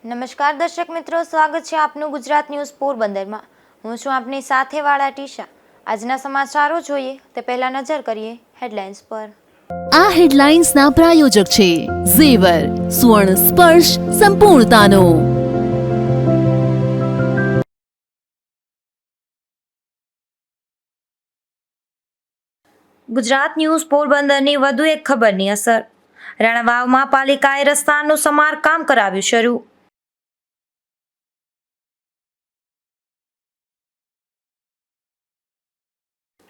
નમસ્કાર દર્શક મિત્રો, સ્વાગત છે આપનું ગુજરાત ન્યૂઝ પોરબંદરમાં। હું છું આપની સાથે વાળા ટીશા। આજના સમાચારો જોઈએ તે પહેલા નજર કરીએ હેડલાઇન્સ પર। આ હેડલાઇન્સના પ્રાયોજક છે ઝેવર, સુવર્ણ સ્પર્શ સંપૂર્ણતાનો। ગુજરાત ન્યૂઝ પોરબંદરની વધુ એક ખબરની અસર। રાણાવાવમાં પાલિકાએ રસ્તાનું સમારકામ કરાવ્યું શરૂ।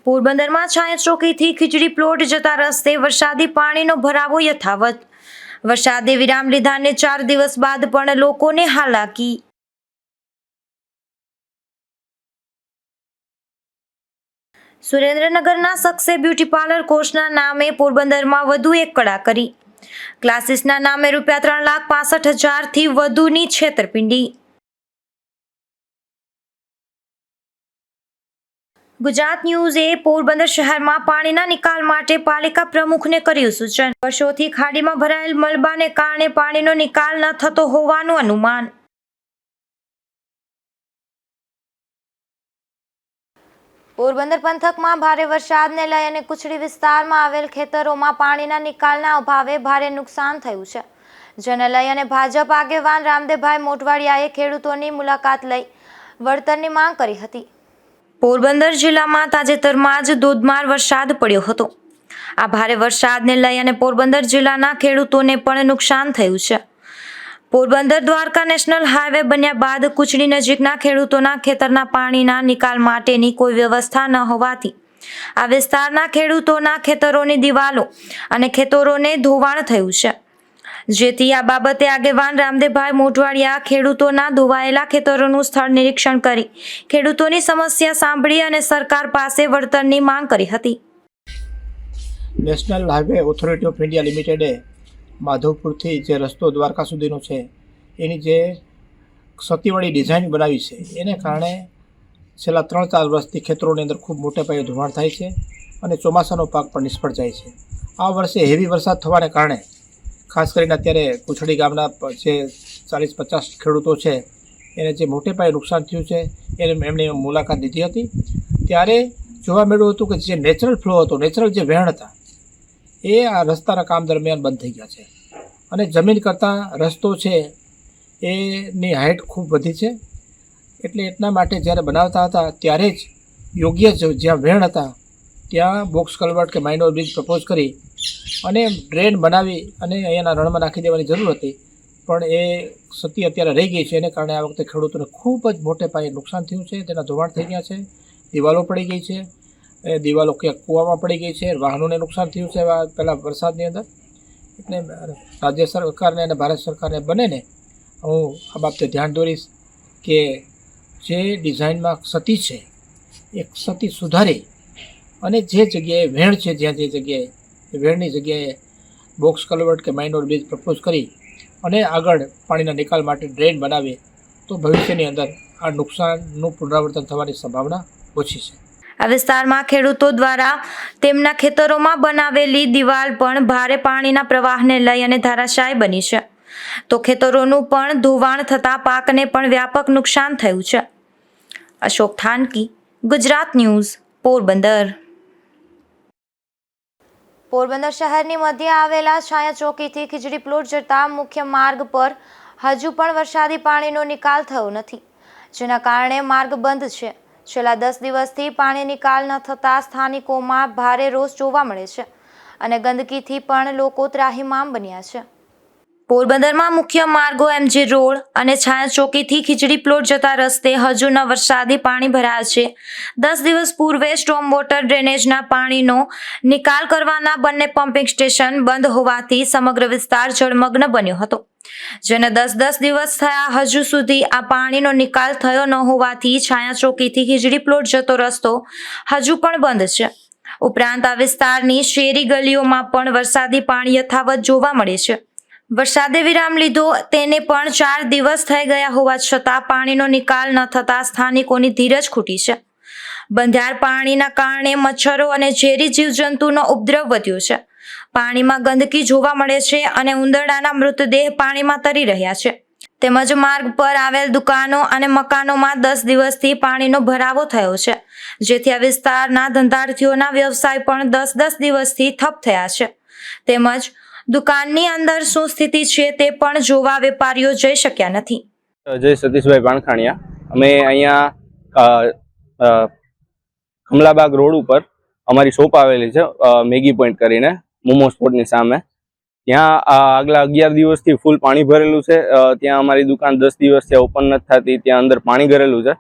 પોરબંદરમાં છાયા ચોકીથી ખીજડી પ્લોટ જતા રસ્તે વરસાદી પાણીનો ભરાવો યથાવત। વરસાદે વિરામ લીધાને 4 દિવસ બાદ પણ લોકોને હાલાકી। સુરેન્દ્રનગરના શખ્સે બ્યુટી પાર્લર કોર્સના નામે પોરબંદરમાં વધુ એક કડા કરી। ક્લાસીસના નામે રૂપિયા 3,65,000થી વધુની છેતરપિંડી। ગુજરાત ન્યૂઝે પોરબંદર શહેરમાં પાણીના નિકાલ માટે પાલિકા પ્રમુખને કર્યું સૂચન। વર્ષોથી ખાડીમાં ભરાયેલ મલબાને કારણે પાણીનો નિકાલ ન થતો હોવાનું અનુમાન। પોરબંદર પંથકમાં ભારે વરસાદને લઈ અને કુચડી વિસ્તારમાં આવેલ ખેતરોમાં પાણીના નિકાલના અભાવે ભારે નુકસાન થયું છે, જેને લઈ અને ભાજપ આગેવાન રામદેવભાઈ મોટવાડિયાએ ખેડૂતોની મુલાકાત લઈ વળતરની માંગ કરી હતી। પોરબંદર જિલ્લામાં તાજેતરમાં જ ધોધમાર વરસાદ પડ્યો હતો। આ ભારે વરસાદને લઈ અને પોરબંદર જિલ્લાના ખેડૂતોને પણ નુકસાન થયું છે। પોરબંદર દ્વારકા નેશનલ હાઈવે બન્યા બાદ કુચડી નજીકના ખેડૂતોના ખેતરના પાણીના નિકાલ માટેની કોઈ વ્યવસ્થા ન હોવાથી આ વિસ્તારના ખેડૂતોના ખેતરોની દિવાલો અને ખેતરોને ધોવાણ થયું છે, જેથી આ બાબતે આગેવાન રામદેવભાઈ મોટવાડિયા ખેડૂતોના ધોવાયેલા ખેતરોનું સ્થળ નિરીક્ષણ કરી ખેડૂતોની સમસ્યા સાંભળી અને સરકાર પાસે વળતરની માંગ કરી હતી। National Highway Authority of India લિમિટેડે માધવપુરથી જે રસ્તો દ્વારકા સુધીનો છે એની જે સતીવાળી ડિઝાઇન બનાવી છે એને કારણે છેલ્લા 3-4 વર્ષથી ખેતરોની અંદર ખૂબ મોટે પાયે ધોવાણ થાય છે અને ચોમાસાનો પાક પણ નિષ્ફળ જાય છે। આ વર્ષે હેવી વરસાદ થવાને કારણે ખાસ કરીને અત્યારે કુચડી ગામના જે 40-50 ખેડૂતો છે એને જે મોટે પાયે નુકસાન થયું છે એમણે મુલાકાત લીધી હતી। ત્યારે જોવા મળ્યું હતું કે જે નેચરલ ફ્લો હતો, નેચરલ જે વહેણ હતા એ આ રસ્તાના કામ દરમિયાન બંધ થઈ ગયા છે અને જમીન કરતાં રસ્તો છે એની હાઇટ ખૂબ વધી છે। એટલે એટલા માટે જ્યારે બનાવતા હતા ત્યારે જ યોગ્ય જ્યાં વહેણ હતા ત્યાં બોક્સ કલ્વર્ટ કે માઇનોર બ્રિજ પ્રપોઝ કરી અને ડ્રેન બનાવી અને અહીંયાના રણમાં નાખી દેવાની જરૂર હતી, પણ એ સતી અત્યારે રહી ગઈ છે। એને કારણે આ વખતે ખેડૂતોને ખૂબ જ મોટે પાયે નુકસાન થયું છે। તેના ધોવાણ થઈ ગયા છે, દિવાલો પડી ગઈ છે, એ દિવાલો ક્યાંક કૂવામાં પડી ગઈ છે, વાહનોને નુકસાન થયું છે પહેલાં વરસાદની અંદર। એટલે રાજ્ય સરકારને અને ભારત સરકારને બંનેને હું આ બાબતે ધ્યાન દોરીશ કે જે ડિઝાઇનમાં સતી છે એ સતી સુધારી અને જે જગ્યાએ વહેણ છે જ્યાં જે જગ્યાએ વહેણની જગ્યાએ બોક્સ કલ્વર્ટ કે માઇનોર બ્રિજ પ્રપોઝ કરી અને આગળ પાણીના નિકાલ માટે ડ્રેન બનાવે તો ભવિષ્યની અંદર આ નુકસાનનું પુનરાવર્તન થવાની સંભાવના ઓછી છે। આ વિસ્તારમાં ખેડૂતો દ્વારા તેમના ખેતરોમાં બનાવેલી દિવાલ પણ ભારે પાણીના પ્રવાહને લઈ અને ધરાશાયી બની છે, તો ખેતરોનું પણ ધોવાણ થતાં પાકને પણ વ્યાપક નુકસાન થયું છે। અશોક થાનકી, ગુજરાત ન્યૂઝ, પોરબંદર। પોરબંદર શહેરની મધ્ય આવેલા છાયા ચોકીથી ખીજડી પ્લોટ જતા મુખ્ય માર્ગ પર હજુ પણ વરસાદી પાણીનો નિકાલ થયો નથી, જેના કારણે માર્ગ બંધ છે। છેલ્લા 10 દિવસથી પાણી નિકાલ ન થતા સ્થાનિકોમાં ભારે રોષ જોવા મળે છે અને ગંદકીથી પણ લોકો ત્રાહિમામ બન્યા છે। પોરબંદરમાં મુખ્ય માર્ગો MG રોડ અને છાયા ચોકીથી ખીજડી પ્લોટ જતા રસ્તે હજુ ન વરસાદી પાણી ભરાયા છે। 10 દિવસ પૂર્વે સ્ટોર્મ વોટર ડ્રેનેજના પાણીનો નિકાલ કરવાના બંને પમ્પિંગ સ્ટેશન બંધ હોવાથી સમગ્ર વિસ્તાર જળમગ્ન બન્યો હતો, જેને 10 દિવસ થયા હજુ સુધી આ પાણીનો નિકાલ થયો ન હોવાથી છાયા ચોકીથી ખીજડી પ્લોટ જતો રસ્તો હજુ પણ બંધ છે। ઉપરાંત આ વિસ્તારની શેરી ગલીઓમાં પણ વરસાદી પાણી યથાવત જોવા મળે છે। વરસાદે વિરામ લીધો તેને પણ 4 દિવસ થઈ ગયા હોવા છતાં પાણીનો નિકાલ ન થતાં સ્થાનિકોની ધીરજ ખૂટી છે। બંધિયાર પાણીના કારણે મચ્છરો અને ઝેરી જીવજંતુનો ઉપદ્રવ વધ્યો છે। પાણીમાં ગંદકી જોવા મળે છે અને ઉંદરડાના મૃતદેહ પાણીમાં તરી રહ્યા છે। તેમજ માર્ગ પર આવેલ દુકાનો અને મકાનોમાં 10 દિવસથી પાણીનો ભરાવો થયો છે, જેથી આ વિસ્તારના ધંધાર્થીઓના વ્યવસાય પણ 10 દિવસથી ઠપ થયા છે. તેમજ દુકાનની અંદર શું સ્થિતિ છે તે પણ જોવા વેપારીઓ જઈ શક્યા નથી. જય સતીશભાઈ પાણખાણિયા. અમે અહીંયા કમલાબાગ રોડ ઉપર અમારી શોપ આવેલી છે, મેગી પોઈન્ટ કરીને, મોમો સ્પોટની સામે. ત્યાં આગલા 11 દિવસથી ફૂલ પાણી ભરેલું છે. ત્યાં અમારી દુકાન 10 દિવસથી ઓપન નથી થતી. ત્યાં અંદર પાણી ભરેલું છે.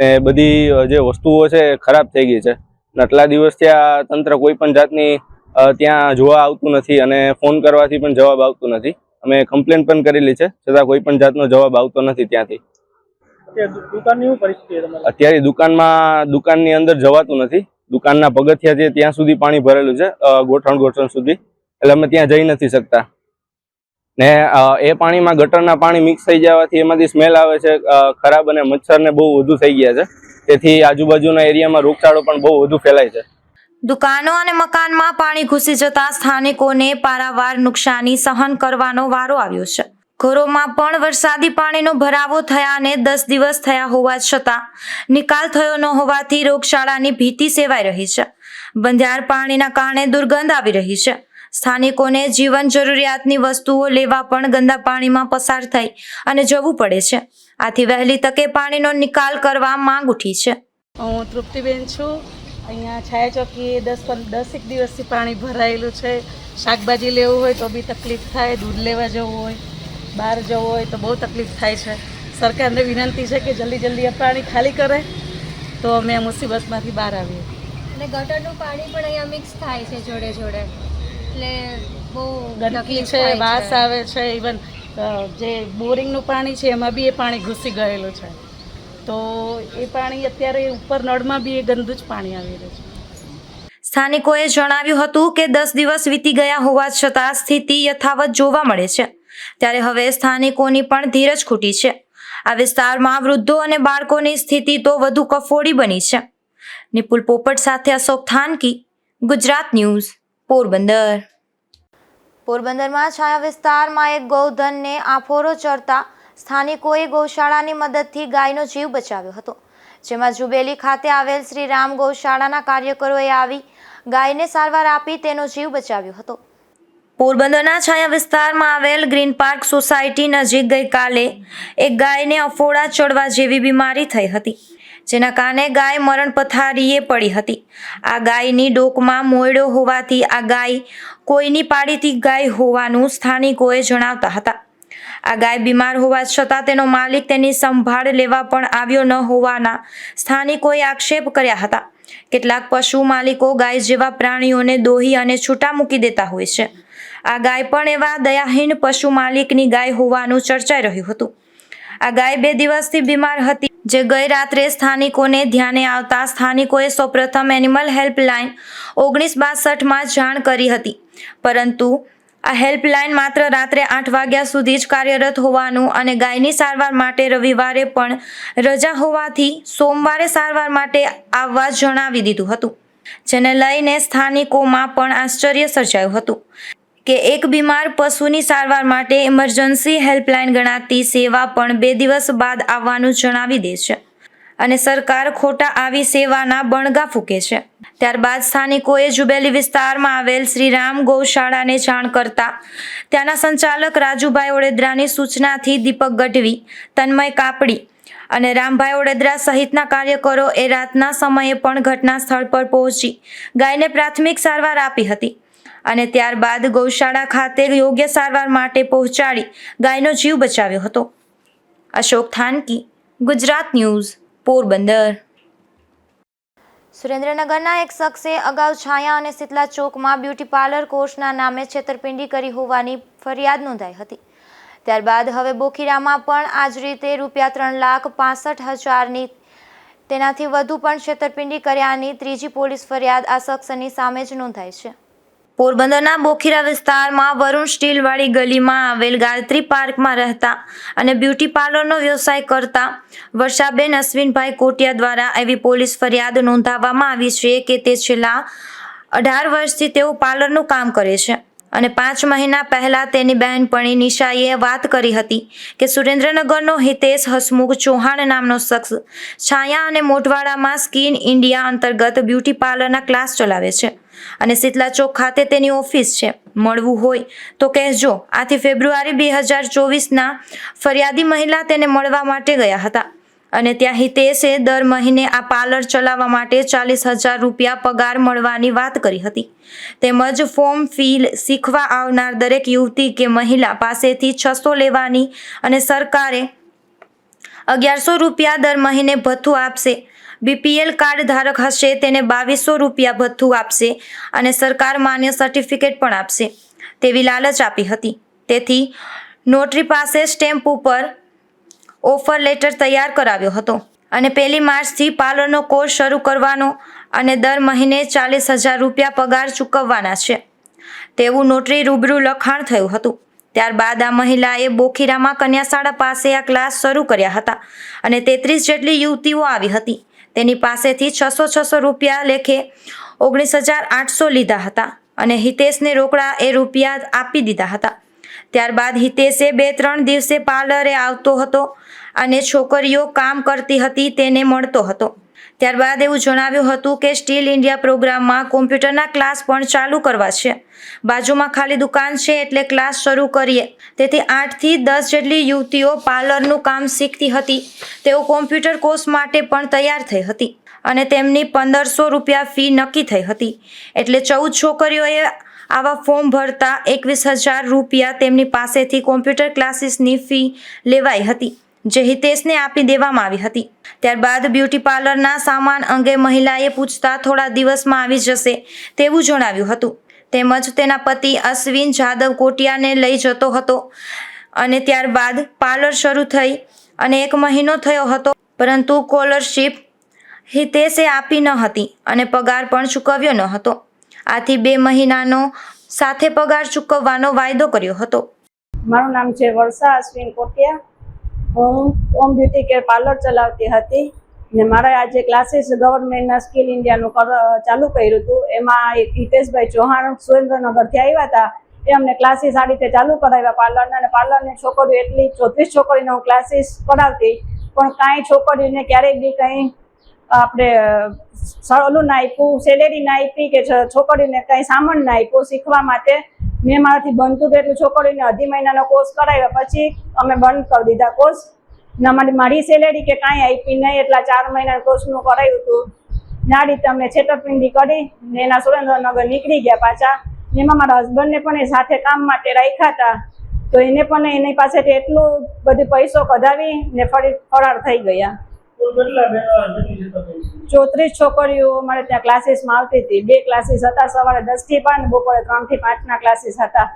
એ બધી જે વસ્તુઓ છે એ ખરાબ થઈ ગઈ છે. આટલા દિવસથી આ તંત્ર કોઈ પણ જાતની ત્યાં જોવા આવતું નથી અને ફોન કરવાથી પણ જવાબ આવતું નથી. અમે કમ્પ્લેન પણ કરેલી છે, છતાં કોઈ પણ જાતનો જવાબ આવતો નથી ત્યાંથી. અત્યારે દુકાનની અંદર જવાતું નથી. દુકાનના પગથિયા છે ત્યાં સુધી પાણી ભરેલું છે, ગોઠણ સુધી. એટલે અમે ત્યાં જઈ નથી શકતા. ને એ પાણીમાં ગટરના પાણી મિક્સ થઈ જવાથી એમાંથી સ્મેલ આવે છે ખરાબ, અને મચ્છરને બહુ વધુ થઈ ગયા છે. તેથી આજુબાજુના એરિયામાં રોગચાળો પણ બહુ વધુ ફેલાય છે. દુકાનો અને મકાનમાં પાણી ઘૂસી જતા સ્થાનિકોને પારાવાર નુકસાની સહન કરવાનો વારો આવ્યો છે. ઘરોમાં પણ વરસાદી પાણીનો ભરાવો થયાને 10 દિવસ થયા હોવા છતાં નિકાલ થયો ન હોવાથી રોગચાળાની ભીતિ સેવાઈ રહી છે. બંધિયાર પાણીના કારણે દુર્ગંધ આવી રહી છે. સ્થાનિકોને જીવન જરૂરિયાતની વસ્તુઓ લેવા પણ ગંદા પાણીમાં પસાર થઈ અને જવું પડે છે. આથી વહેલી તકે પાણીનો નિકાલ કરવા માંગ ઉઠી છે. હું તૃપ્તિબેન છું. અહીંયા છાયા ચોકીએ 10 દિવસથી પાણી ભરાયેલું છે. શાકભાજી લેવું હોય તો બી તકલીફ થાય, દૂધ લેવા જવું હોય, બહાર જવું હોય તો બહુ તકલીફ થાય છે. સરકારને વિનંતી છે કે જલ્દી આ પાણી ખાલી કરે તો અમે આ મુસીબતમાંથી બહાર આવીએ. અને ગટરનું પાણી પણ અહીંયા મિક્સ થાય છે જોડે જોડે, એટલે બહુ ગંદકી છે, વાસ આવે છે. ઇવન જે બોરિંગનું પાણી છે એમાં બી એ પાણી ઘૂસી ગયેલું છે. તો એ પાણી અત્યારે ઉપર નળમાં બી એ ગંદુ જ પાણી આવી રહ્યું છે. સ્થાનિકોએ જણાવ્યું હતું કે 10 દિવસ વીતી ગયા હોવા છતાં સ્થિતિ યથાવત જોવા મળે છે. ત્યારે હવે સ્થાનિકોની પણ ધીરજ ખૂટી છે. આ વિસ્તારમાં વૃદ્ધો અને બાળકોની સ્થિતિ તો વધુ કફોડી બની છે. નિપુલ પોપટ સાથે અશોક થાનકી, ગુજરાત ન્યૂઝ, પોરબંદર. પોરબંદરમાં છાયા વિસ્તારમાં એક ગૌધનને આફોરો ચરતા સ્થાનિકોએ ગૌશાળાની મદદથી ગાયનો જીવ બચાવ્યો હતો. જેમાં જુબેલી ખાતે આવેલ શ્રી રામ ગૌશાળાના કાર્યકરોએ આવી ગાયને સારવાર આપી તેનો જીવ બચાવ્યો હતો. પોરબંદરના છાયા વિસ્તારમાં આવેલ ગ્રીન પાર્ક સોસાયટી નજીક ગઈકાલે એક ગાયને અફોડા ચડવા જેવી બીમારી થઈ હતી, જેના કારણે ગાય મરણ પથારીએ પડી હતી. આ ગાયની ડોકમાં મોયડો હોવાથી આ ગાય કોઈની પાડીતી ગાય હોવાનું સ્થાનિકોએ જણાવતા હતા. આ ગાય બીમાર હોવા છતાં તેનો માલિક તેની સંભાળ લેવા પણ આવ્યો ન હોવાના સ્થાનિકોએ આક્ષેપ કર્યા હતા. કેટલાક પશુ માલિકો ગાય જેવા પ્રાણીઓને દોહી અને છૂટા મૂકી દેતા હોય છે. આ ગાય પણ એવા દયાહીન પશુ માલિકની ગાય હોવાનું ચર્ચાઈ રહ્યું હતું. આ ગાય 2 દિવસથી બીમાર હતી, જે ગઈ રાત્રે સ્થાનિકોને ધ્યાને આવતા સ્થાનિકોએ સૌપ્રથમ એનિમલ હેલ્પલાઇન 1962માં જાણ કરી હતી, પરંતુ આ હેલ્પલાઇન માત્ર રાત્રે 8 વાગ્યા સુધી જ કાર્યરત હોવાનું અને ગાયની સારવાર માટે રવિવારે પણ રજા હોવાથી સોમવારે સારવાર માટે આવવા જણાવી દીધું હતું. જેને લઈને સ્થાનિકોમાં પણ આશ્ચર્ય સર્જાયું હતું કે એક બીમાર પશુની સારવાર માટે ઇમરજન્સી હેલ્પલાઇન ગણાતી સેવા પણ 2 દિવસ બાદ આવવાનું જણાવી દે છે અને સરકાર ખોટા આવી સેવાના બણગા ફૂંકે છે. ત્યારબાદ સ્થાનિકોએ જુબેલી વિસ્તારમાં આવેલ શ્રી રામ ગૌશાળાને જાણ કરતા ત્યાંના સંચાલક રાજુભાઈ ઓડેદરાની સૂચનાથી દીપક ગઢવી, તન્મય કાપડી અને રામભાઈ ઓડેદરા સહિતના કાર્યકરો એ રાતના સમયે પણ ઘટના સ્થળ પર પહોંચી ગાયને પ્રાથમિક સારવાર આપી હતી અને ત્યારબાદ ગૌશાળા ખાતે યોગ્ય સારવાર માટે પહોંચાડી ગાયનો જીવ બચાવ્યો હતો. અશોક થાનકી, ગુજરાત ન્યૂઝ, પોરબંદર. સુરેન્દ્રનગરના એક શખ્સે અગાઉ છાયા અને શીતલા ચોકમાં બ્યુટી પાર્લર કોર્સના નામે છેતરપિંડી કરી હોવાની ફરિયાદ નોંધાઈ હતી. ત્યારબાદ હવે બોખીરામાં પણ આ જ રીતે ₹3,65,000ની તેનાથી વધુ પણ છેતરપિંડી કર્યાની ત્રીજી પોલીસ ફરિયાદ આ શખ્સની સામે જ નોંધાઈ છે. પોરબંદરના બોખીરા વિસ્તારમાં વરુણ સ્ટીલવાળી ગલીમાં આવેલ ગાયત્રી પાર્કમાં રહેતા અને બ્યુટી પાર્લરનો વ્યવસાય કરતા વર્ષાબેન અશ્વિનભાઈ કોટિયા દ્વારા એવી પોલીસ ફરિયાદ નોંધાવવામાં આવી છે કે તે છેલ્લા 18 વર્ષથી તેઓ પાર્લરનું કામ કરે છે અને 5 મહિના પહેલાં તેની બહેનપણી નિશાએ વાત કરી હતી કે સુરેન્દ્રનગરનો હિતેશ હસમુખ ચૌહાણ નામનો શખ્સ છાયા અને મોટવાડામાં સ્કિન ઇન્ડિયા અંતર્ગત બ્યુટી પાર્લરના ક્લાસ ચલાવે છે અને શીતલા ચોક ખાતે તેની ઓફિસ છે. મળવું હોય તો કહેજો. આથી ફેબ્રુઆરી 2024ના ફરિયાદી મહિલા તેને મળવા માટે ગયા હતા અને ત્યાં હિતેશે દર મહિને આ પાર્લર ચલાવવા માટે 40,000 રૂપિયા પગાર મળવાની વાત કરી હતી. તેમજ ફોર્મ ફી શીખવા આવનાર દરેક યુવતી કે મહિલા પાસેથી 600 લેવાની અને સરકારે 1100 રૂપિયા દર મહિને ભથ્થું આપશે. BPL કાર્ડ ધારક હશે તેને 2200 રૂપિયા ભથ્થું આપશે અને સરકાર માન્ય સર્ટિફિકેટ પણ આપશે તેવી લાલચ આપી હતી. તેથી નોટરી પાસે સ્ટેમ્પ ઉપર ઓફર લેટર તૈયાર કરાવ્યો હતો અને 1 માર્ચથી પાર્લરનો કોર્સ શરૂ કરવાનો અને દર મહિને 40,000 રૂપિયા પગાર ચૂકવવાના છે તેવું નોટરી રૂબરૂ લખાણ થયું હતું. ત્યારબાદ આ મહિલાએ બોખીરામાં કન્યાશાળા પાસે આ ક્લાસ શરૂ કર્યા હતા અને 33 જેટલી યુવતીઓ આવી હતી. તેની પાસેથી 600 રૂપિયા લેખે 19,800 લીધા હતા અને હિતેશને રોકડા એ રૂપિયા આપી દીધા હતા. ત્યારબાદ હિતેશે 2-3 દિવસે પાર્લરે આવતો હતો અને છોકરીઓ કામ કરતી હતી તેને મળતો હતો. ત્યારબાદ એવું જણાવ્યું હતું કે સ્ટીલ ઇન્ડિયા પ્રોગ્રામમાં કોમ્પ્યુટરના ક્લાસ પણ ચાલુ કરવા છે. બાજુમાં ખાલી દુકાન છે એટલે ક્લાસ શરૂ કરીએ. તેથી 8થી 10 જેટલી યુવતીઓ પાર્લરનું કામ શીખતી હતી. તેઓ કોમ્પ્યુટર કોર્સ માટે પણ તૈયાર થઈ હતી અને તેમની 1,500 રૂપિયા ફી નક્કી થઈ હતી. એટલે 14 છોકરીઓએ આવા ફોર્મ ભરતા 21,000 રૂપિયા તેમની પાસેથી કોમ્પ્યુટર ક્લાસીસની ફી લેવાઈ હતી જે હિતેશને આપી દેવામાં આવી હતી. ત્યારબાદ બ્યુટી પાર્લરના સામાન અંગે મહિલાએ પૂછતા થોડા દિવસમાં આવી જશે તેવું જણાવ્યું હતું. તેમજ તેના પતિ અશ્વિન જાદવ કોટિયાને લઈ જતો હતો અને ત્યારબાદ પાર્લર શરૂ થઈ અને 1 મહિનો થયો હતો પરંતુ સ્કોલરશીપ હિતેશે આપી ન હતી અને પગાર પણ ચૂકવ્યો ન હતો. આથી 2 મહિનાનો સાથે પગાર ચૂકવવાનો વાયદો કર્યો હતો. મારું નામ છે વર્ષા અશ્વિન કોટિયા. હું હોમ બ્યુટી કેર પાર્લર ચલાવતી હતી ને મારા આજે ક્લાસીસ ગવર્મેન્ટના સ્કિલ ઇન્ડિયાનું ચાલુ કર્યું હતું. એમાં હિતેશભાઈ ચૌહાણ સુરેન્દ્રનગરથી આવ્યા હતા. એ અમને ક્લાસીસ આ રીતે ચાલુ કરાવ્યા પાર્લરના અને પાર્લરની છોકરીઓ એટલી 34 છોકરીને હું ક્લાસીસ કરાવતી પણ કાંઈ છોકરીઓને ક્યારેય બી કંઈ આપણે ઓલું ના આપ્યું, સેલેરી ના આપી કે છોકરીને કંઈ સામાન ના આપ્યું શીખવા માટે. મેં મારાથી બનતું એટલું છોકરીને 2.5 મહિનાનો કોર્સ કરાવ્યા પછી અમે બંધ કરી દીધા કોર્સ. મારી સેલેરી કે કાંઈ આપી નહીં એટલા 4 મહિનાના કોર્સનું કરાવ્યું હતું. ને આ રીતે અમને છેતરપિંડી કરી ને એના સુરેન્દ્રનગર નીકળી ગયા પાછા. એમાં મારા હસબન્ડને પણ એ સાથે કામ માટે રાખ્યા હતા તો એને પણ એની પાસેથી એટલું બધું પૈસો કઢાવી ને ફરાર થઈ ગયા. 34 છોકરીઓ અમારે ત્યાં ક્લાસીસમાં આવતી હતી. 2 ક્લાસીસ હતા, સવારે 10 થી 5 બપોરે 3 થી 5ના ક્લાસીસ હતા.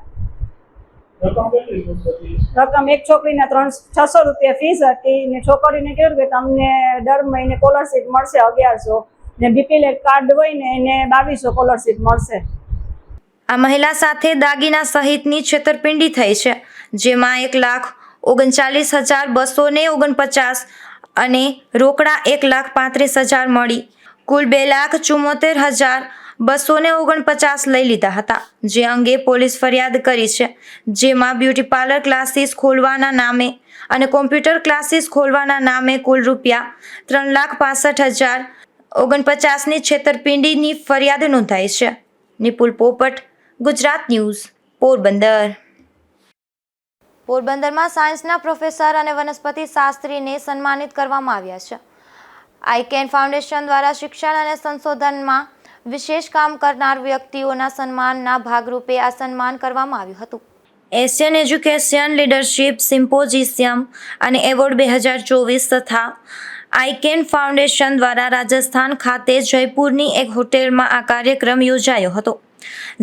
રકમ એક છોકરીના 600 રૂપિયા ફીસ હતી ને છોકરીને કહ્યું કે તમને દર મહિને સ્કોલરશીપ મળશે 1100 ને BPL કાર્ડ હોય ને એને 2200 સ્કોલરશીપ મળશે. આ મહિલા સાથે દાગીના સહિતની છેતરપિંડી થઈ છે જેમાં 1,39,249 અને રોકડા 1,35,000 મળી કુલ 2,74,249 લઈ લીધા હતા જે અંગે પોલીસ ફરિયાદ કરી છે. જેમાં બ્યુટી પાર્લર ક્લાસીસ ખોલવાના નામે અને કોમ્પ્યુટર ક્લાસીસ ખોલવાના નામે કુલ રૂપિયા 3,65,049ની છેતરપિંડીની ફરિયાદ નોંધાઈ છે. નિપુલ પોપટ, ગુજરાત ન્યૂઝ, પોરબંદર. પોરબંદરમાં સાયન્સના પ્રોફેસર અને વનસ્પતિ શાસ્ત્રીને સન્માનિત કરવામાં આવ્યા છે. આઈકેન ફાઉન્ડેશન દ્વારા શિક્ષણ અને સંશોધનમાં વિશેષ કામ કરનાર વ્યક્તિઓના સન્માનના ભાગરૂપે આ સન્માન કરવામાં આવ્યું હતું. એશિયન એજ્યુકેશન લીડરશિપ સિમ્પોઝિયમ અને એવોર્ડ 2024 તથા આઈકેન ફાઉન્ડેશન દ્વારા રાજસ્થાન ખાતે જયપુરની એક હોટેલમાં આ કાર્યક્રમ યોજાયો હતો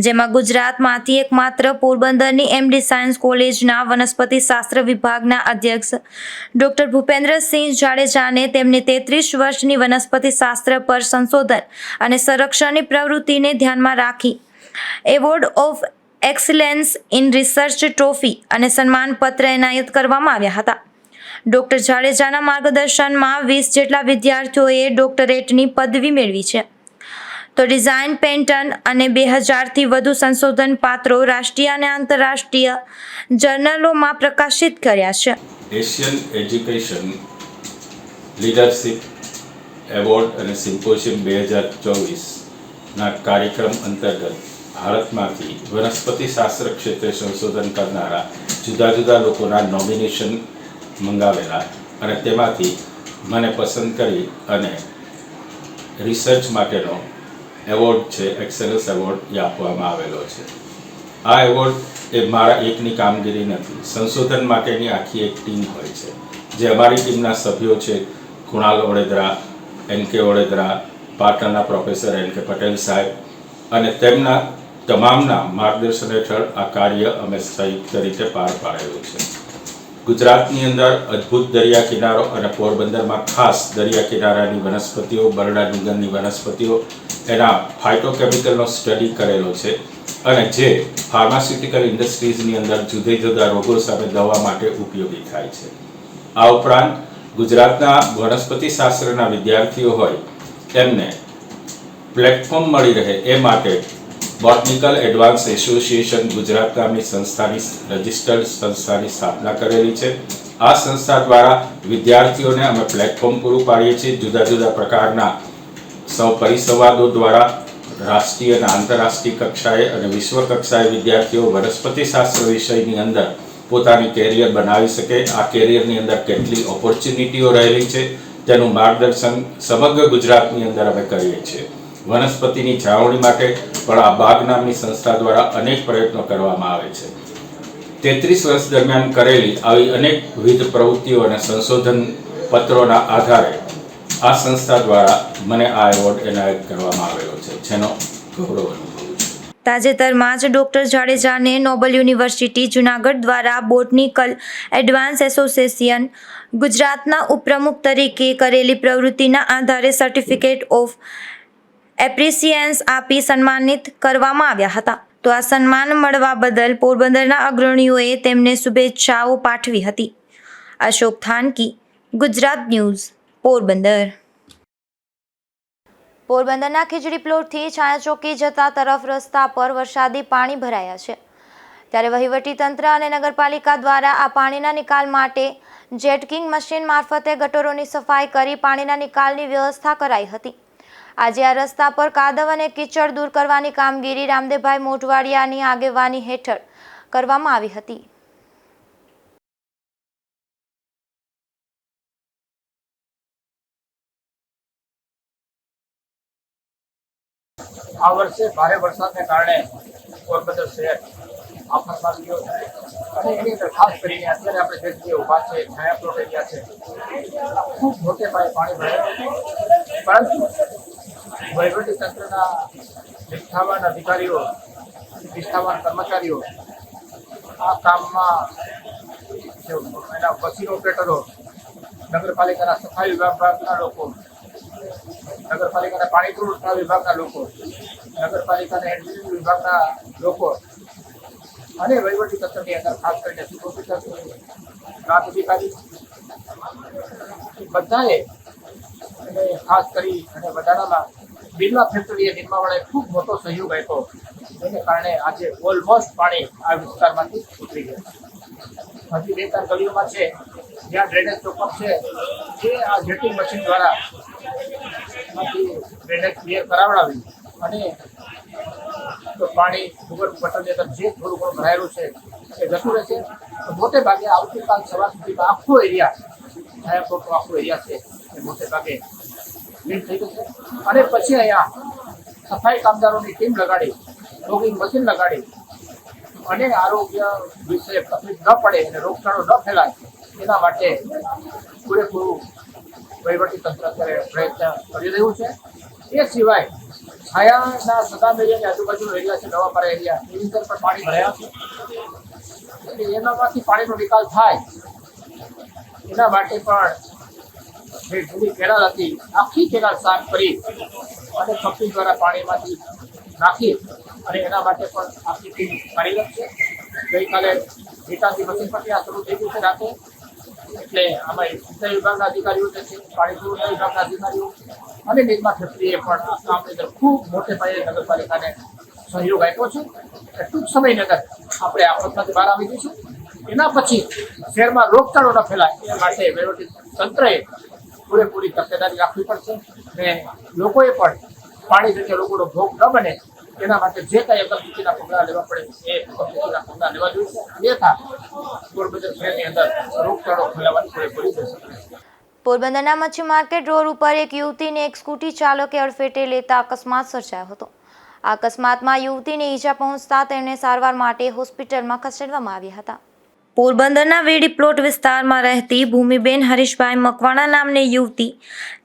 જેમાં ગુજરાતમાંથી એકમાત્ર પોરબંદરની MD સાયન્સ કોલેજના વનસ્પતિ શાસ્ત્ર વિભાગના અધ્યક્ષ ડૉક્ટર ભૂપેન્દ્રસિંહ જાડેજાને તેમની 33 વર્ષની વનસ્પતિ શાસ્ત્ર પર સંશોધન અને સંરક્ષણની પ્રવૃત્તિને ધ્યાનમાં રાખી award of excellence in research trophy અને સન્માનપત્ર એનાયત કરવામાં આવ્યા હતા. ડૉક્ટર જાડેજાના માર્ગદર્શનમાં 20 જેટલા વિદ્યાર્થીઓએ ડોક્ટરેટની પદવી મેળવી છે. તો ડિઝાઇન પેટર્ન અને 2000થી વધુ સંશોધન પાત્રો રાષ્ટ્રીય અને આંતરરાષ્ટ્રીય જર્નલોમાં પ્રકાશિત કર્યા છે. એશિયન એજ્યુકેશન લીડરશિપ એવોર્ડ અને સિમ્પોશિયમ 2024ના કાર્યક્રમ અંતર્ગત ભારતમાંથી વનસ્પતિ શાસ્ત્ર ક્ષેત્રે સંશોધન કરનારા જુદા જુદા લોકોના નોમિનેશન મંગાવેલા અને તેમાંથી મને પસંદ કરી અને રિસર્ચ માટેનો એવોર્ડ છે, એક્સેલન્સ એવોર્ડ એ આપવામાં આવેલો છે. આ એવોર્ડ એ મારા એકની કામગીરી નથી, સંશોધન માટેની આખી એક ટીમ હોય છે, જે અમારી ટીમના સભ્યો છે કુણાલ ઓડેદરા, NK ઓડેદરા, પાટણના પ્રોફેસર NK પટેલ સાહેબ અને તેમના તમામના માર્ગદર્શન હેઠળ આ કાર્ય અમે સંયુક્ત રીતે પાર પાડેલું છે. ગુજરાતની અંદર અદ્ભુત દરિયા કિનારો અને પોરબંદરમાં ખાસ દરિયા કિનારાની વનસ્પતિઓ, બરડા ડુંગરની વનસ્પતિઓ, એના ફાઇટોકેમિકલનો સ્ટડી કરેલો છે અને જે ફાર્માસ્યુટિકલ ઇન્ડસ્ટ્રીઝની અંદર જુદા જુદા રોગો સામે દવા માટે ઉપયોગી થાય છે. આ ઉપરાંત ગુજરાતના વનસ્પતિ શાસ્ત્રના વિદ્યાર્થીઓ હોય તેમને પ્લેટફોર્મ મળી રહે એ માટે બોટનિકલ એડવાન્સ એસોસિએશન ગુજરાત નામની સંસ્થાની રજિસ્ટર્ડ સંસ્થાની સ્થાપના કરેલી છે. આ સંસ્થા દ્વારા વિદ્યાર્થીઓને અમે પ્લેટફોર્મ પૂરું પાડીએ છીએ. જુદા જુદા પ્રકારના પરિસંવાદો દ્વારા રાષ્ટ્રીય અને આંતરરાષ્ટ્રીય કક્ષાએ અને વિશ્વ કક્ષાએ વિદ્યાર્થીઓ વનસ્પતિ શાસ્ત્ર વિષયની અંદર પોતાની કેરિયર બનાવી શકે. આ કેરિયરની અંદર કેટલી ઓપોર્ચ્યુનિટીઓ રહેલી છે તેનું માર્ગદર્શન સમગ્ર ગુજરાતની અંદર અમે કરીએ છીએ. વનસ્પતિની જાળવણી માટે પણ આ બાગ નામની સંસ્થા દ્વારા અનેક પ્રયત્નો કરવામાં આવે છે. 33 વર્ષ દરમિયાન કરેલી આવી અનેકવિધ પ્રવૃત્તિઓ અને સંશોધન પત્રોના આધારે આ સંસ્થા દ્વારા મને આ એવોર્ડ એનાયત કરવામાં આવેલો છે, જેનો ગૌરવ અનુભવું છું. તાજેતરમાં જ ડૉક્ટર જાડેજાને નોબલ યુનિવર્સિટી જૂનાગઢ દ્વારા બોટનિકલ એડવાન્સ એસોસિએશન ગુજરાતના ઉપપ્રમુખ તરીકે કરેલી પ્રવૃત્તિના આધારે સર્ટિફિકેટ ઓફ એપ્રિસિએન્સ આપી સન્માનિત કરવામાં આવ્યા હતા. તો આ સન્માન મળવા બદલ પોરબંદરના અગ્રણીઓએ તેમને શુભેચ્છાઓ પાઠવી હતી. અશોક થાનકી, ગુજરાત ન્યૂઝ, પોરબંદર. પોરબંદરના ખીજડી પ્લોટથી છાયાચોકી જતા તરફ રસ્તા પર વરસાદી પાણી ભરાયા છે. ત્યારે વહીવટીતંત્ર અને નગરપાલિકા દ્વારા આ પાણીના નિકાલ માટે જેટકિંગ મશીન મારફતે ગટરોની સફાઈ કરી પાણીના નિકાલની વ્યવસ્થા કરાઈ હતી. આજે આ રસ્તા પર કાદવ અને કીચડ દૂર કરવાની કામગીરી રામદેવભાઈ મોટવાડિયાની આગેવાની હેઠળ કરવામાં આવી હતી. આ વર્ષે ભારે વરસાદને કારણે પોરબંદર શહેર આફતમાં ગયો છે અને એની અંદર ખાસ કરીને અત્યારે આપણે જે જગ્યાએ ઊભા છે, છાયા પ્લોટ એરિયા છે, ખૂબ મોટે પાયે પાણી ભરાયું. પરંતુ વહીવટી તંત્રના નિષ્ઠાવાન અધિકારીઓ, નિષ્ઠાવાન કર્મચારીઓ આ કામમાં એના મશીન ઓપરેટરો, નગરપાલિકાના સફાઈ વિભાગના લોકો, નગરપાલિકાના પાણી પુરવઠા વિભાગના લોકો, નગરપાલિકાના એન્જિનિયરિંગ વિભાગના લોકો અને વહીવટી તંત્રની અંદર ખાસ કરીને ચીફ ઓફિસર, પ્રાંત અધિકારી બધાએ અને ખાસ કરી અને વધારામાં બિરલા ફેક્ટરીએ નિર્માવાળાએ ખૂબ મોટો સહયોગ આપ્યો. એને કારણે આજે ઓલમોસ્ટ પાણી આ વિસ્તારમાંથી ઉતરી ગયા. હજી 2-4 ગલીઓમાં છે જ્યાં ડ્રેનેજ ચોકઅપ છે જે આ જેટિંગ મશીન દ્વારા ડ્રેનેજ ક્લિયર કરાવડાવી અને તો પાણી ભૂગર્ભ ગટરની અંદર જે થોડું ઘણું ભરાયેલું છે એ જતું રહેશે. મોટે ભાગે આવતીકાલ સવાર સુધીમાં આખો એરિયા, છાયાપ્લોટનો આખો એરિયા છે એ મોટે ભાગે ક્લીન થઈ જશે. અને પછી અહીંયા સફાઈ કામદારોની ટીમ લગાડી, ફોગિંગ મશીન લગાડી અને આરોગ્ય વિશે તકલીફ ન પડે અને રોગચાળો ન ફેલાય એના માટે પૂરેપૂરું વહીવટીતંત્ર અત્યારે પ્રયત્ન કરી રહ્યું છે. એ સિવાય છાયાના સદામ એરિયાની આજુબાજુનો એરિયા છે, નવાપરા એરિયા, એની અંદર પણ પાણી ભરાયા છે. એટલે એનામાંથી પાણીનો નિકાલ થાય એના માટે પણ જે જૂની કેનાલ હતી આખી કેનાલ સાફ કરી અને પંપિંગ દ્વારા પાણીમાંથી નાખી અને એના માટે પણ આખી ટીમ કાર્યરત છે. ગઈકાલે ગીતાજી મશીન પરથી આ શરૂ થઈ ગયું છે રાતે. એટલે આમાં સિંચાઈ વિભાગના અધિકારીઓ જે છે, પાણી પુરવઠા વિભાગના અધિકારીઓ અને નિગમા ફેક્ટરીએ પણ આ કામની અંદર ખૂબ મોટે પાયે નગરપાલિકાને સહયોગ આપ્યો છે. ટૂંક સમયની અંદર આપણે આફતમાંથી બહાર આવી જઈશું. એના પછી શહેરમાં રોગચાળો ન ફેલાય એ માટે વહીવટી તંત્રએ પૂરેપૂરી તકેદારી રાખવી પડશે અને લોકોએ પણ પાણી જગ્યાએ લોકોનો ભોગ ન બને એના માટે જે કાંઈ અગમચેતીના પગલાં લેવા પડે એ અગમચેતીના પગલાં લેવા જોઈએ. અન્યથા પોરબંદર શહેરની અંદર રોગચાળો ફેલાવાની પૂરેપૂરી જશે. પોરબંદરના મચ્છી માર્કેટ રોડ ઉપર એક યુવતીને એક સ્કૂટી ચાલકે અડફેટે લેતા અકસ્માત સર્જાયો હતો. આ અકસ્માતમાં યુવતીને ઈજા પહોંચતા તેમને સારવાર માટે હોસ્પિટલમાં ખસેડવામાં આવ્યા હતા. પોરબંદરના વેડી પ્લોટ વિસ્તારમાં રહેતી ભૂમિબેન હરીશભાઈ મકવાણા નામની યુવતી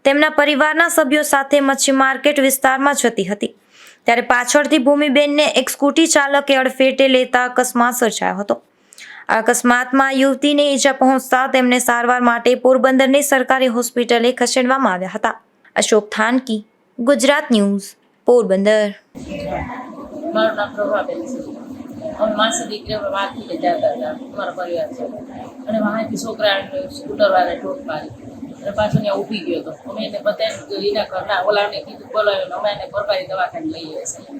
તેમના પરિવારના સભ્યો સાથે મચ્છી માર્કેટ વિસ્તારમાં જતી હતી. ત્યારે પાછળથી ભૂમિબેનને એક સ્કૂટી ચાલકે અડફેટે લેતા અકસ્માત સર્જાયો હતો. આ અકસ્માતમાં યુવતીને ઈજા પહોંચતા તેમને સારવાર માટે પોરબંદરની સરકારી હોસ્પિટલે ખસેડવામાં આવ્યા હતા. અશોક થાનકી, ગુજરાત ન્યૂઝ, પોરબંદર. મારું નામ પ્રભાબેન છે. અમે માસી દીકરી વાતથી જતા હતા, અમારા પરિવાર છે. અને વાંથી છોકરા સ્કૂટરવાળાને ઠોક મારી અને પાછું ત્યાં ઊભી ગયો હતો. અમે એને બતાવીને એના ઘરના ઓલાને કીધું બોલાવીને અમે એને સરકારી દવાખાને લઈ આવ્યા છીએ.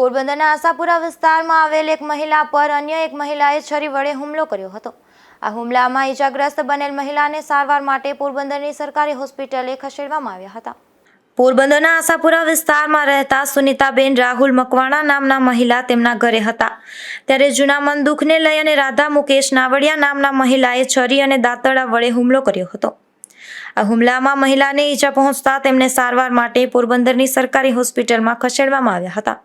પોરબંદરના આશાપુરા વિસ્તારમાં આવેલ એક મહિલા પર અન્ય એક મહિલાએ છરી વડે હુમલો કર્યો હતો. આ હુમલામાં ઈજાગ્રસ્ત બનેલ મહિલાને સારવાર માટે પોરબંદરની સરકારી હોસ્પિટલે ખસેડવામાં આવ્યા હતા. પોરબંદરના આશાપુરા વિસ્તારમાં રહેતા સુનિતાબેન રાહુલ મકવાણા નામના મહિલા તેમના ઘરે હતા. ત્યારે જૂના મન દુઃખને લઈ અને રાધા મુકેશ નાવડિયા નામના મહિલાએ છરી અને દાંતરડા વડે હુમલો કર્યો હતો. આ હુમલામાં મહિલાને ઈજા પહોંચતા તેમને સારવાર માટે પોરબંદરની સરકારી હોસ્પિટલમાં ખસેડવામાં આવ્યા હતા.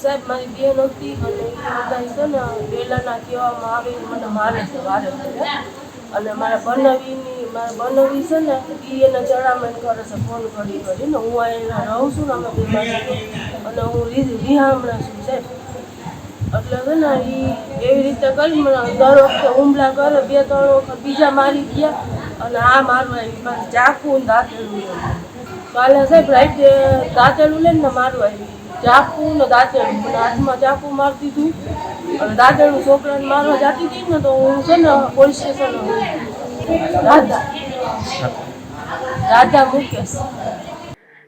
સાહેબ, મારી બેન હતી અને એ બધા છે ને વેલાના કહેવામાં આવે મને મારે છે વારે અને મારા બનવી છે ને એ એને ચડામણ કરે છે ફોન કરીને. હું અહીંયા રહું છું ને અમે બે બાજુ અને હું રિહામણા છું સાહેબ. એટલે છે ને એ એવી રીતે કરી મને દર વખતે હુમલા કરે, 2-3 વખત બીજા મારી ગયા અને આ મારવા આવી મારે ચાકુ દાંતેલું કાલે સાહેબ રાઈતે દાંતેલું લઈને ને મારવા આવી ચાકુ ને દાંતેલું મને હાથમાં ચાકુ મારી દીધું અને દાંતેલું છોકરાને મારવા જતી હતી ને તો હું છે ને પોલીસ સ્ટેશન રાધા મુકેશ.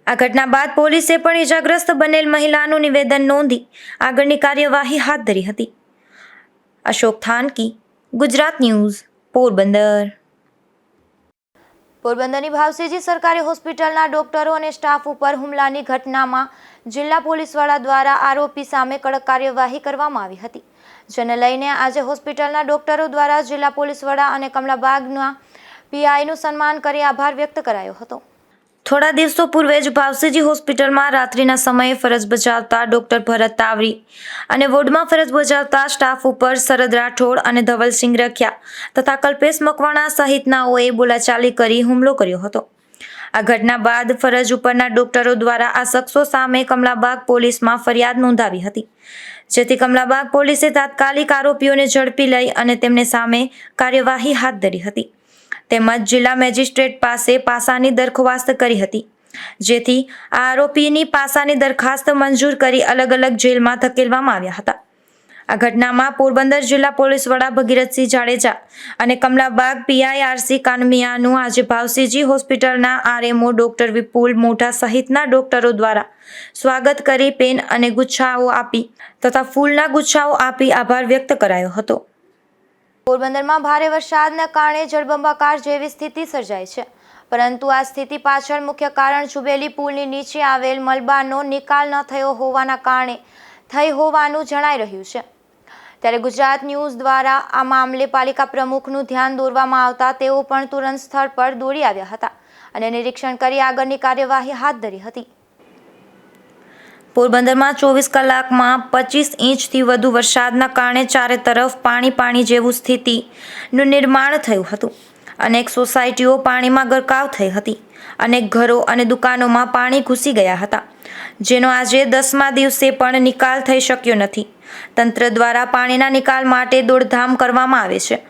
આ ઘટના બાદ પોલીસે પણ ઈજાગ્રસ્ત બનેલ મહિલાનું નિવેદન નોંધી આગળની કાર્યવાહી હાથ ધરી હતી. અશોક થાનકી, ગુજરાત ન્યૂઝ, પોરબંદર. પોરબંદરની ભાવસીજી સરકારી હોસ્પિટલના ડોક્ટરો અને સ્ટાફ ઉપર હુમલાની ઘટનામાં જિલ્લા પોલીસ વડા દ્વારા આરોપી સામે કડક કાર્યવાહી કરવામાં આવી હતી. જેને લઈને આજે હોસ્પિટલના ડોક્ટરો દ્વારા જિલ્લા પોલીસ વડા અને કમલાબાગના પીઆઈનું સન્માન કરી આભાર વ્યક્ત કરાયો હતો. થોડા દિવસો પૂર્વે જ ભાવસીજી હોસ્પિટલમાં રાત્રિના સમયે ફરજ બજાવતા ડોક્ટર ભરત તાવરી અને વોર્ડમાં ફરજ બજાવતા સ્ટાફ ઉપર શરદ રાઠોડ અને ધવલસિંહ રખિયા તથા કલ્પેશ મકવાણા સહિતનાઓએ બોલાચાલી કરી હુમલો કર્યો હતો. આ ઘટના બાદ ફરજ ઉપરના ડોક્ટરો દ્વારા આ શખ્સો સામે કમલાબાગ પોલીસમાં ફરિયાદ નોંધાવી હતી, જેથી કમલાબાગ પોલીસે તાત્કાલિક આરોપીઓને ઝડપી લઈ અને તેમને સામે કાર્યવાહી હાથ ધરી હતી. તેમજ જિલ્લા મેજિસ્ટ્રેટ પાસે પાસાની દરખાસ્ત કરી હતી, જેથી આ આરોપીની પાસાની દરખાસ્ત મંજૂર કરી અલગ અલગ જેલમાં ધકેલવામાં આવ્યા હતા. આ ઘટનામાં પોરબંદર જિલ્લા પોલીસ વડા ભગીરથસિંહ જાડેજા અને કમલાબાગ પીઆઈઆરસી કાનમિયાનું આજે ભાવસીજી હોસ્પિટલના આરએમઓ ડોક્ટર વિપુલ મોઢા સહિતના ડોક્ટરો દ્વારા સ્વાગત કરી પેન અને ગુચ્છાઓ આપી તથા ફૂલના ગુચ્છાઓ આપી આભાર વ્યક્ત કરાયો હતો. પોરબંદરમાં ભારે વરસાદના કારણે જળબંબાકાર જેવી સ્થિતિ સર્જાઈ છે, પરંતુ આ સ્થિતિ પાછળ મુખ્ય કારણ ચુબેલી પુલની નીચે આવેલ મલબાનો નિકાલ ન થયો હોવાના કારણે થઈ હોવાનું જણાઈ રહ્યું છે. ત્યારે ગુજરાત ન્યૂઝ દ્વારા આ મામલે પાલિકા પ્રમુખનું ધ્યાન દોરવામાં આવતા તેઓ પણ તુરંત સ્થળ પર દોડી આવ્યા હતા અને નિરીક્ષણ કરી આગળની કાર્યવાહી હાથ ધરી હતી. પોરબંદરમાં 24 કલાકમાં 25 ઇંચથી વધુ વરસાદના કારણે ચારે તરફ પાણી જેવું સ્થિતિનું નિર્માણ થયું હતું. અનેક સોસાયટીઓ પાણીમાં ગરકાવ થઈ હતી. અનેક ઘરો અને દુકાનોમાં પાણી ઘૂસી ગયા હતા, જેનો આજે 10મા દિવસે પણ નિકાલ થઈ શક્યો નથી. તંત્ર દ્વારા પાણીના નિકાલ માટે દોડધામ કરવામાં આવે છે.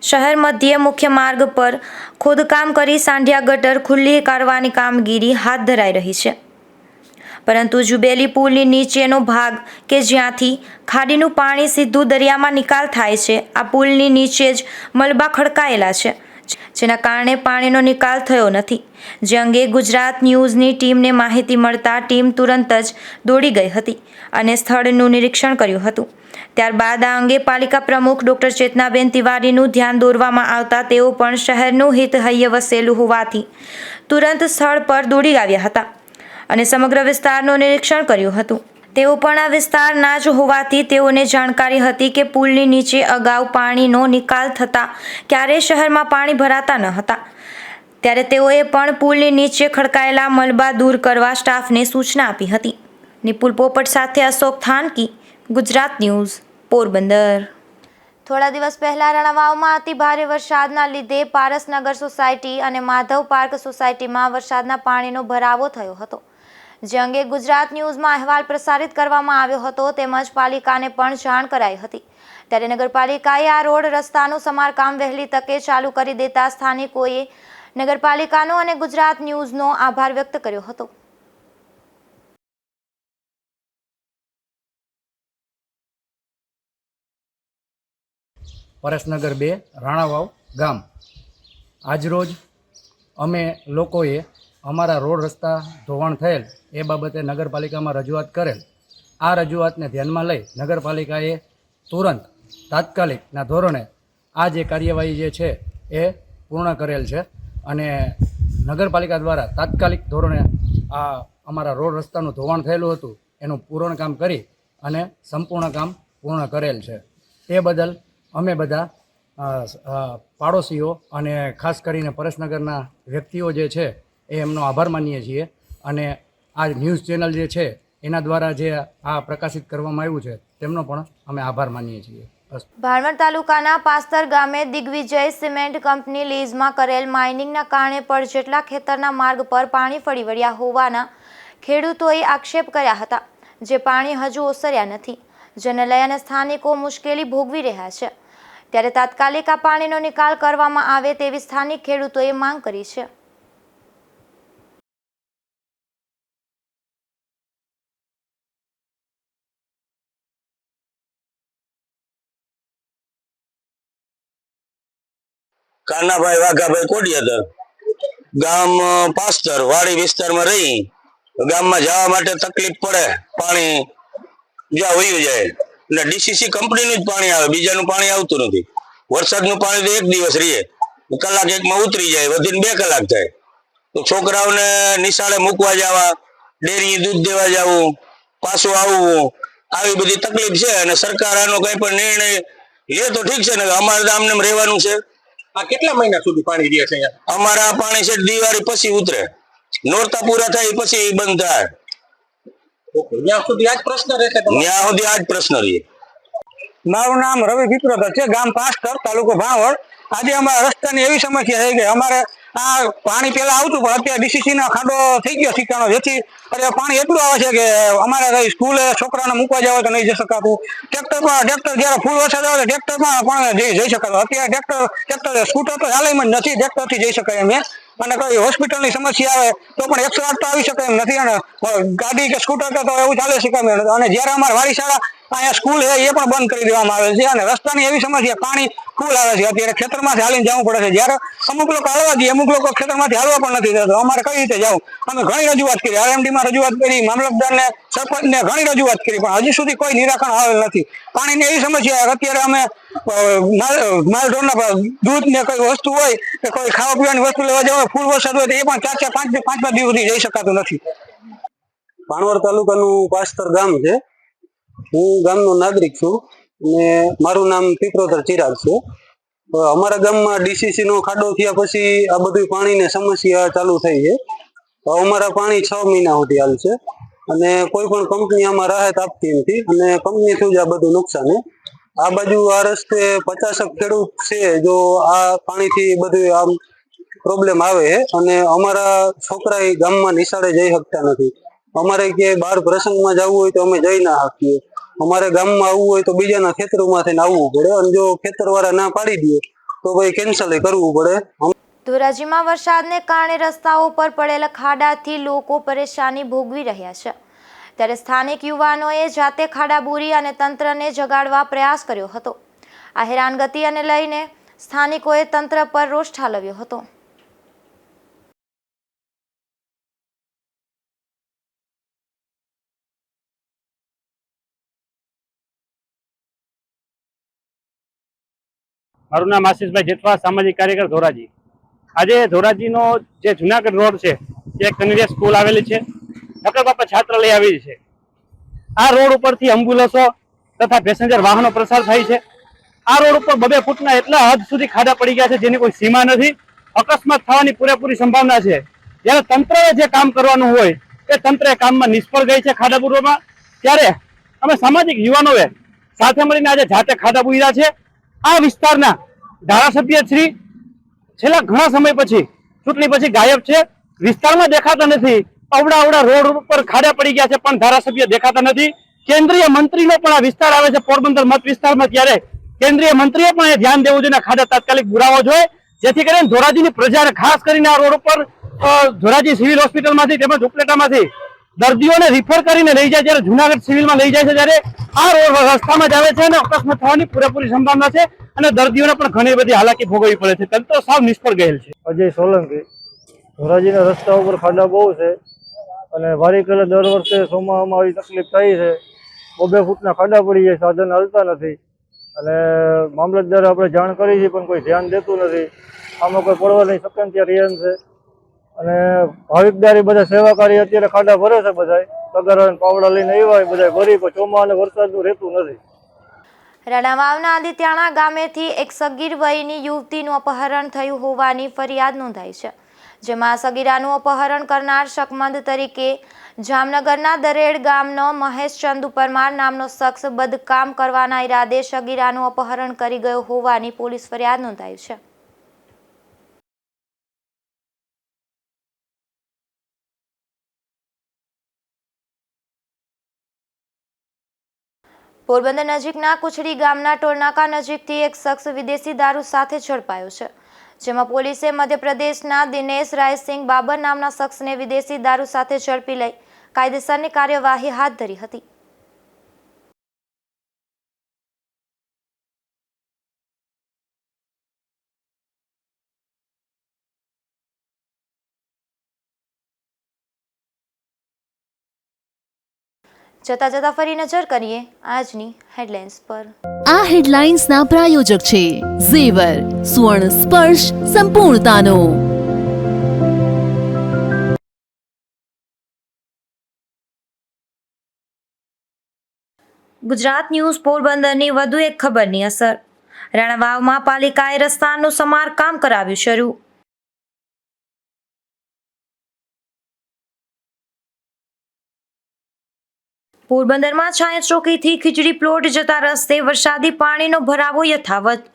શહેર મધ્ય મુખ્ય માર્ગ પર ખોદકામ કરી સાંઢિયા ગટર ખુલ્લી કરવાની કામગીરી હાથ ધરાઈ રહી છે, પરંતુ જુબેલી પુલની નીચેનો ભાગ કે જ્યાંથી ખાડીનું પાણી સીધું દરિયામાં નિકાલ થાય છે, આ પુલની નીચે જ મલબા ખડકાયેલા છે, જેના કારણે પાણીનો નિકાલ થયો નથી. જે અંગે ગુજરાત ન્યૂઝની ટીમને માહિતી મળતા ટીમ તુરંત જ દોડી ગઈ હતી અને સ્થળનું નિરીક્ષણ કર્યું હતું. ત્યારબાદ આ અંગે પાલિકા પ્રમુખ ડૉક્ટર ચેતનાબેન તિવારીનું ધ્યાન દોરવામાં આવતા તેઓ પણ શહેરનું હિત હૈયે વસેલું હોવાથી તુરંત સ્થળ પર દોડી આવ્યા હતા અને સમગ્ર વિસ્તારનું નિરીક્ષણ કર્યું હતું. તેઓ પણ આ વિસ્તારના જ હોવાથી તેઓને જાણકારી હતી કે પુલની નીચે અગાઉ પાણીનો નિકાલ થતાં ક્યારેય શહેરમાં પાણી ભરાતા ન હતા. ત્યારે તેઓએ પણ પુલની નીચે ખડકાયેલા મલબા દૂર કરવા સ્ટાફને સૂચના આપી હતી. નિપુલ પોપટ સાથે અશોક થાનકી, ગુજરાત ન્યૂઝ, પોરબંદર. થોડા દિવસ પહેલા રણવાવમાં અતિ ભારે વરસાદના લીધે પારસનગર સોસાયટી અને માધવ પાર્ક સોસાયટીમાં વરસાદના પાણીનો ભરાવો થયો હતો. જે અંગે ગુજરાત ન્યૂઝમાં અહેવાલ પ્રસારિત કરવામાં આવ્યો હતો તેમજ પાલિકાને પણ જાણ કરાઈ હતી. ત્યારે નગરપાલિકાએ આ રોડ રસ્તાનું સમારકામ વહેલી તકે ચાલુ કરી દેતા સ્થાનિકોએ નગરપાલિકાનો અને ગુજરાત ન્યૂઝનો આભાર વ્યક્ત કર્યો હતો. પારસનગર 2 રાણાવાવ ગામ. આજરોજ અમે લોકોએ અમારા રોડ રસ્તા ધોવાણ થયેલ એ બાબતે નગરપાલિકામાં રજૂઆત કરેલ. આ રજૂઆતને ધ્યાનમાં લઈ નગરપાલિકાએ તુરંત તાત્કાલિકના ધોરણે આ જે કાર્યવાહી જે છે એ પૂર્ણ કરેલ છે અને નગરપાલિકા દ્વારા તાત્કાલિક ધોરણે આ અમારા રોડ રસ્તાનું ધોવાણ થયેલું હતું એનું પૂર્ણ કામ કરી અને સંપૂર્ણ કામ પૂર્ણ કરેલ છે. તે બદલ અમે બધા પાડોશીઓ અને ખાસ કરીને પારસનગરના વ્યક્તિઓ જે છે એ એમનો આભાર માનીએ છીએ અને આ ન્યૂઝ ચેનલ જે છે એના દ્વારા જે આ પ્રકાશિત કરવામાં આવ્યું છે તેમનો પણ અમે આભાર માનીએ છીએ. ભાણવડ તાલુકાના પાસ્તર ગામે દિગ્વિજય સિમેન્ટ કંપની લીઝમાં કરેલ માઇનિંગના કારણે પણ જેટલા ખેતરના માર્ગ પર પાણી ફરી વળ્યા હોવાના ખેડૂતોએ આક્ષેપ કર્યા હતા, જે પાણી હજુ ઓસર્યા નથી, જેને લઈ અને સ્થાનિકો મુશ્કેલી ભોગવી રહ્યા છે. ત્યારે તાત્કાલિક આ પાણીનો નિકાલ કરવામાં આવે તેવી સ્થાનિક ખેડૂતોએ માંગ કરી છે. કાનાભાઈ વાઘાભાઈ કોડિયાદર, ગામ પાસ્તર, વાડી વિસ્તારમાં રહી. ગામમાં જવા માટે તકલીફ પડે, પાણી જ્યાં વયું જાય એટલે ડીસીસી કંપનીનું જ પાણી આવે, બીજાનું પાણી આવતું નથી. વરસાદનું પાણી તો એક દિવસ રહે, કલાક એકમાં ઉતરી જાય, વધીને 2 કલાક થાય. તો છોકરાઓને નિશાળે મૂકવા જવા, ડેરી દૂધ દેવા જવું, પાછું આવવું, આવી બધી તકલીફ છે. અને સરકાર આનો કઈ પણ નિર્ણય લે તો ઠીક છે ને, અમારે તો આમને રહેવાનું છે. આ કેટલા મહિના સુધી પાણી રહે છે અહીંયા? અમારા પાણી છે દિવાળી પછી ઉતરે, નોરતા પૂરા થાય પછી બંધ થાય. ત્યાં સુધી આ જ પ્રશ્ન રહેશે? ત્યાં સુધી આ જ પ્રશ્ન રહે. મારું નામ રવિ વિપ્રગર છે, ગામ પાસ્તર, તાલુકો ભાણવડ. આજે અમારા રસ્તાની એવી સમસ્યા છે કે અમારે આ પાણી પેલા આવતું પણ અત્યારે ડીસીસી નો ખાડો થઈ ગયો ઠીકાણો, જેથી પાણી એટલું આવે છે કે અમારે સ્કૂલે છોકરાને મૂકવા જવા તો નહીં જઈ શકાતું. ટ્રેક્ટર જયારે ફૂલ વરસાદ આવે ટ્રેક્ટરમાં પણ જઈ શકાતું. અત્યારે ટ્રેક્ટર સ્કૂટર તો હાલમાં જ નથી, ટ્રેક્ટરથી જઈ શકાય એમ. અને કોઈ હોસ્પિટલની સમસ્યા આવે તો પણ 108 તો આવી શકે એમ નથી, અને ગાડી કે સ્કૂટર તો એવું ચાલે શકે એમ. અને જયારે અમારે વાડી શાળા અહીંયા સ્કૂલ છે એ પણ બંધ કરી દેવામાં આવે છે. અને રસ્તાની એવી સમસ્યા, પાણી ફૂલ આવે છે, અત્યારે ખેતરમાંથી હાલીને જવું પડે છે. જયારે અમુક લોકો હાલવા દે, અમુક લોકો ખેતરમાંથી હાલવા પણ નથી દેતો. અમારે કઈ રીતે જવું? અમે ઘણી રજૂઆત કરી, RMDમાં રજૂઆત કરી, મામલતદારને, સરપંચને ઘણી રજૂઆત કરી, પણ હજી સુધી કોઈ નિરાકરણ આવેલ નથી. પાણીની એવી સમસ્યા અત્યારે અમે માલઢોરના દૂધ ને કોઈ વસ્તુ હોય કે કોઈ ખાવા પીવાની વસ્તુ લેવા જવા, ફૂલ વરસાદ હોય તો એ પણ 4-5 દિવસ સુધી જઈ શકાતું નથી. ભાણવડ તાલુકાનું પાસ્તર ગામ છે. હું ગામનો નાગરિક છું અને મારું નામ પીપરોદર ચિરાગ છે. અમારા ગામમાં ડીસીસી નો ખાડો થયા પછી આ બધી પાણીની સમસ્યા ચાલુ થઈ છે. અમારા પાણી 6 મહિના સુધી હાલ છે અને કોઈ પણ કંપની આમાં રાહત આપતી નથી અને કંપની થયું જ આ બધું નુકસાન છે. આ બાજુ આ રસ્તે 50 ખેડૂત છે, જો આ પાણીથી બધું આમ પ્રોબ્લેમ આવે છે અને અમારા છોકરા ગામમાં નિશાળે જઈ શકતા નથી. અમારે કે બહાર પ્રસંગમાં જવું હોય તો અમે જઈ ના શકીએ. અમારે ગામમાં આવવું હોય તો બીજાના ખેતરોમાંથી આવવું પડે, અને જો ખેતરવાળા ના પાડી દે તો ભાઈ કેન્સલ કરવું પડે. ધોરાજીમાં વરસાદને કારણે રસ્તાઓ પર પડેલા ખાડાથી લોકો પરેશાની ભોગવી રહ્યા છે. ત્યારે સ્થાનિક યુવાનોએ જાતે ખાડા બૂરી અને તંત્રને જગાડવા પ્રયાસ કર્યો હતો. આ હેરાનગતિને લઈને સ્થાનિકોએ તંત્ર પર રોષ ઠાલવ્યો હતો. મારું નામ આશીષભાઈ જેઠવા, સામાજિક કાર્યકર ધોરાજી. આજે ધોરાજીનો જે જુનાગઢ રોડ છે તે કન્યા સ્કૂલ આવેલી છે, ડોક્ટર બાપા છાત્રાલય આવેલી છે. આ રોડ ઉપરથી એમ્બ્યુલન્સો તથા પેસેન્જર વાહનો પ્રસાર થાય છે. આ રોડ ઉપર 2 ફૂટના એટલા હદ સુધી ખાડા પડી ગયા છે જેની કોઈ સીમા નથી. અકસ્માત થવાની પૂરેપૂરી સંભાવના છે. જ્યારે તંત્રએ જે કામ કરવાનું હોય એ તંત્રે કામમાં નિષ્ફળ ગઈ છે ખાડા પૂરવામાં. ત્યારે અમે સામાજિક યુવાનોએ સાથે મળીને આજે જાતે ખાડા પૂર્યા છે. આ વિસ્તારના ધારાસભ્ય શ્રી છેલ્લા ઘણા સમય પછી ચૂંટણી પછી ગાયબ છે, વિસ્તારમાં દેખાતા નથી. અવડા રોડ ઉપર ખાડા પડી ગયા છે પણ ધારાસભ્ય દેખાતા નથી. કેન્દ્રીય મંત્રીનો પણ આ વિસ્તાર આવે છે પોરબંદર મત વિસ્તારમાં, ત્યારે કેન્દ્રીય મંત્રીએ પણ એ ધ્યાન દેવું જોઈએ, ખાડા તાત્કાલિક પુરાવો જોઈએ, જેથી કરીને ધોરાજીની પ્રજાને ખાસ કરીને આ રોડ ઉપર ધોરાજી સિવિલ હોસ્પિટલમાંથી તેમજ ઉપલેટામાંથી દર્દીઓને રિફર કરીને લઈ જાય, જ્યારે જુનાગઢ સિવિલમાં લઈ જાય છે ત્યારે આ રોડ રસ્તામાં જ આવે છે અને અકસ્માત થવાની પૂરેપૂરી સંભાવના છે અને દર્દીઓને પણ ઘણી બધી હાલાકી ભોગવવી પડે છે. તંત્ર સાવ નિષ્ફળ ગયેલ છે. અજય સોલંકી. ધોરાજીના રસ્તા ઉપર ખાડા બહુ છે અને વારીકલે દર વર્ષે સોમાવામાં આવી તકલીફ થઈ છે. 2 ફૂટના ખાડા પડી જાય, સાધન હાલતા નથી અને મામલતદારે આપણે જાણ કરી છે પણ કોઈ ધ્યાન દેતું નથી. આમાં કોઈ પડવાની શક્યતા રહ્યા છે અને ભાવિકદારી બધા સેવાકારી અત્યારે ખાડા ભરે છે, બધા તગારા પાવડા લઈને આવ્યા બધા ભરી, પણ ચોમા અને વરસાદનું રહેતું નથી. રાણાવાવના આદિત્યાણા ગામેથી એક સગીર વયની યુવતીનું અપહરણ થયું હોવાની ફરિયાદ નોંધાઈ છે, જેમાં સગીરાનું અપહરણ કરનાર શકમંદ તરીકે જામનગરના દરેડ ગામનો મહેશ ચંદુ પરમાર નામનો શખ્સ બદકામ કરવાના ઈરાદે સગીરાનું અપહરણ કરી ગયો હોવાની પોલીસ ફરિયાદ નોંધાઈ છે. પોરબંદર નજીકના કુચડી ગામના ટોલનાકા નજીકથી એક શખ્સ વિદેશી દારૂ સાથે ઝડપાયો છે, જેમાં પોલીસે મધ્યપ્રદેશના દિનેશ રાયસિંહ બાબર નામના શખ્સને વિદેશી દારૂ સાથે ઝડપી લઈ કાયદેસરની કાર્યવાહી હાથ ધરી હતી. જતા ફરી નજર કરીએ આજની હેડલાઇન્સ પર. આ હેડલાઇન્સના પ્રાયોજક છે ઝેવર, સુવર્ણ સ્પર્શ સંપૂર્ણતાનો. ગુજરાત ન્યૂઝ પોરબંદરની વધુ એક ખબરની અસર. રાણાવાવમાં પાલિકાએ રસ્તાનું સમારકામ કરાવ્યું શરૂ. પોરબંદરમાં છાયાચોકીથી ખીજડી પ્લોટ જતા રસ્તે વરસાદી પાણીનો ભરાવો યથાવત.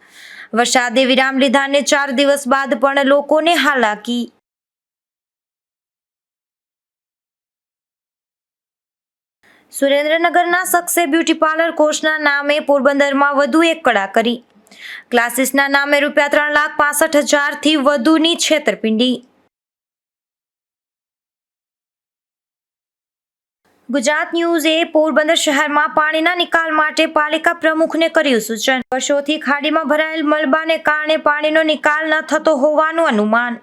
વરસાદે વિરામ લીધાને 4 દિવસ બાદ પણ લોકોને હાલાકી. સુરેન્દ્રનગરના શખ્સે બ્યુટી પાર્લર કોર્સના નામે પોરબંદરમાં વધુ એક કડા કરી. ક્લાસીસના નામે ₹3,65,000 થી વધુની છેતરપિંડી. ગુજરાત ન્યૂઝે પોરબંદર શહેરમાં પાણીના નિકાલ માટે પાલિકા પ્રમુખને કર્યું સૂચન. વર્ષોથી ખાડીમાં ભરાયેલ મલબાને કારણે પાણીનો નિકાલ ન થતો હોવાનું અનુમાન.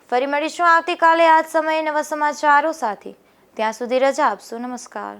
ફરી મળીશું આવતીકાલે આ જ સમયે નવા સમાચારો સાથે. ત્યાં સુધી રજા આપશો. નમસ્કાર.